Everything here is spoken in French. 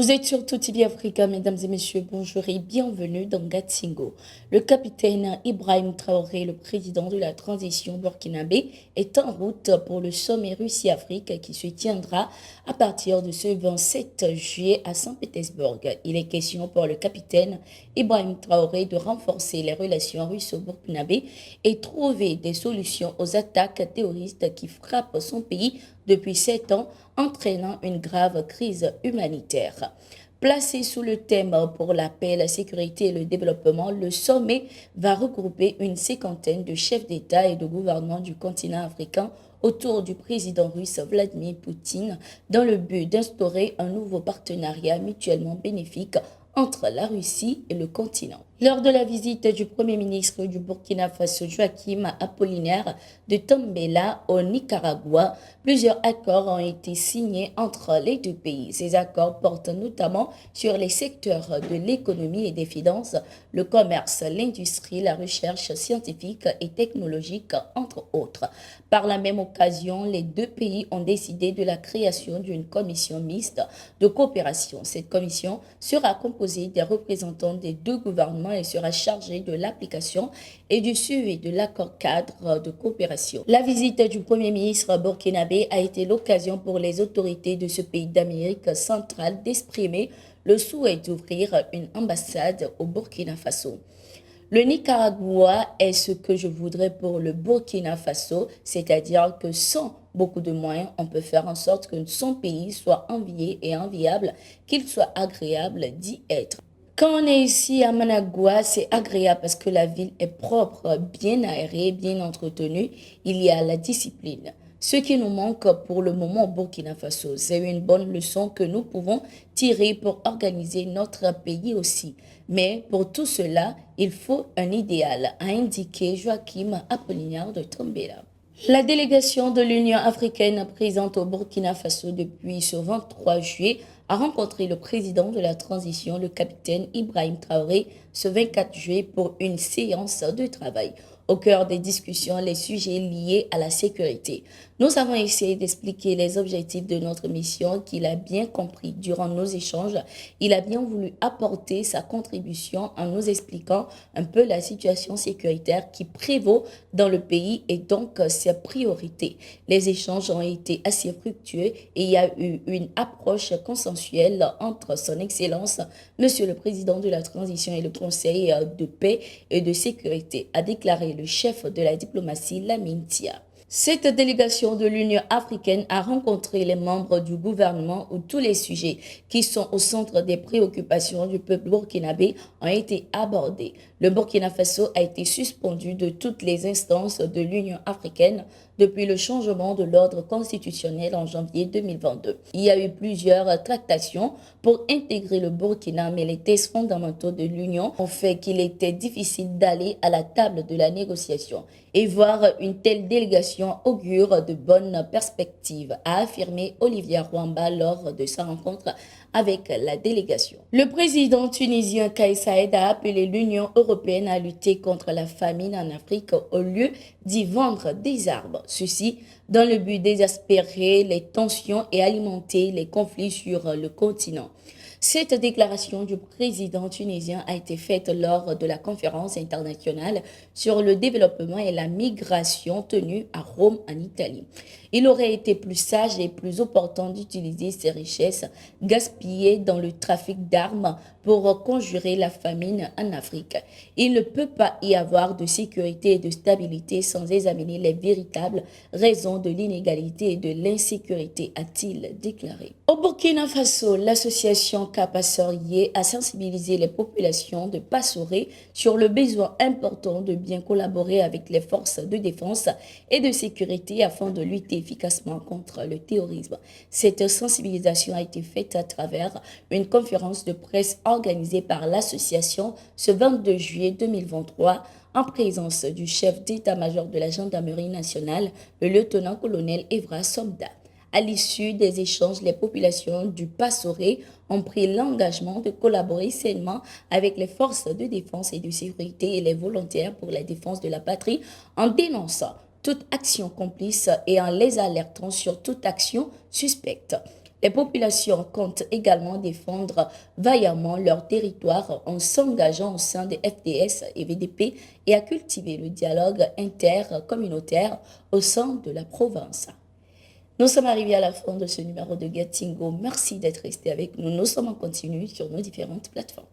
Vous êtes sur TV Africa, mesdames et messieurs, bonjour et bienvenue dans Gatsingo. Le capitaine Ibrahim Traoré, le président de la transition burkinabé, est en route pour le sommet Russie-Afrique qui se tiendra à partir de ce 27 juillet à Saint-Pétersbourg. Il est question pour le capitaine Ibrahim Traoré de renforcer les relations russo-burkinabé et trouver des solutions aux attaques terroristes qui frappent son pays depuis 7 ans, entraînant une grave crise humanitaire. Placé sous le thème pour la paix, la sécurité et le développement, le sommet va regrouper une cinquantaine de chefs d'État et de gouvernement du continent africain autour du président russe Vladimir Poutine dans le but d'instaurer un nouveau partenariat mutuellement bénéfique entre la Russie et le continent. Lors de la visite du Premier ministre du Burkina Faso, Joachim Apollinaire de Tambela au Nicaragua, plusieurs accords ont été signés entre les deux pays. Ces accords portent notamment sur les secteurs de l'économie et des finances, le commerce, l'industrie, la recherche scientifique et technologique, entre autres. Par la même occasion, les deux pays ont décidé de la création d'une commission mixte de coopération. Cette commission sera composée des représentants des deux gouvernements et sera chargée de l'application et du suivi de l'accord cadre de coopération. La visite du Premier ministre burkinabé a été l'occasion pour les autorités de ce pays d'Amérique centrale d'exprimer le souhait d'ouvrir une ambassade au Burkina Faso. Le Nicaragua est ce que je voudrais pour le Burkina Faso, c'est-à-dire que sans beaucoup de moyens, on peut faire en sorte que son pays soit envié et enviable, qu'il soit agréable d'y être. Quand on est ici à Managua, c'est agréable parce que la ville est propre, bien aérée, bien entretenue. Il y a la discipline. Ce qui nous manque pour le moment au Burkina Faso, c'est une bonne leçon que nous pouvons tirer pour organiser notre pays aussi. Mais pour tout cela, il faut un idéal, a indiqué Joachim Apollinaire de Tambela. La délégation de l'Union africaine présente au Burkina Faso depuis ce 23 juillet a rencontré le président de la transition, le capitaine Ibrahim Traoré, ce 24 juillet pour une séance de travail. Au cœur des discussions, les sujets liés à la sécurité. Nous avons essayé d'expliquer les objectifs de notre mission qu'il a bien compris durant nos échanges. Il a bien voulu apporter sa contribution en nous expliquant un peu la situation sécuritaire qui prévaut dans le pays et donc ses priorités. Les échanges ont été assez fructueux et il y a eu une approche consensuelle entre son Excellence, Monsieur le Président de la Transition et le Conseil de paix et de sécurité, a déclaré le chef de la diplomatie, Lamine Tia. Cette délégation de l'Union africaine a rencontré les membres du gouvernement où tous les sujets qui sont au centre des préoccupations du peuple burkinabé ont été abordés. Le Burkina Faso a été suspendu de toutes les instances de l'Union africaine depuis le changement de l'ordre constitutionnel en janvier 2022. Il y a eu plusieurs tractations pour intégrer le Burkina, mais les tests fondamentaux de l'Union ont fait qu'il était difficile d'aller à la table de la négociation. Et voir une telle délégation augure de bonnes perspectives, a affirmé Olivier Rwamba lors de sa rencontre avec la délégation. Le président tunisien Kais Saied a appelé l'Union européenne à lutter contre la famine en Afrique au lieu d'y vendre des armes. Ceci dans le but d'exaspérer les tensions et alimenter les conflits sur le continent. Cette déclaration du président tunisien a été faite lors de la conférence internationale sur le développement et la migration tenue à Rome en Italie. Il aurait été plus sage et plus opportun d'utiliser ces richesses gaspillées dans le trafic d'armes pour conjurer la famine en Afrique. Il ne peut pas y avoir de sécurité et de stabilité sans examiner les véritables raisons de l'inégalité et de l'insécurité, a-t-il déclaré. Au Burkina Faso, l'association Kapasorié a sensibilisé les populations de Passoré sur le besoin important de bien collaborer avec les forces de défense et de sécurité afin de lutter efficacement contre le terrorisme. Cette sensibilisation a été faite à travers une conférence de presse organisée par l'association ce 22 juillet 2023 en présence du chef d'état-major de la gendarmerie nationale, le lieutenant-colonel Evra Somda. À l'issue des échanges, les populations du Passoré ont pris l'engagement de collaborer sainement avec les forces de défense et de sécurité et les volontaires pour la défense de la patrie en dénonçant toute action complice et en les alertant sur toute action suspecte. Les populations comptent également défendre vaillamment leur territoire en s'engageant au sein des FDS et VDP et à cultiver le dialogue intercommunautaire au sein de la province. Nous sommes arrivés à la fin de ce numéro de Gatingo. Merci d'être resté avec nous. Nous sommes en continu sur nos différentes plateformes.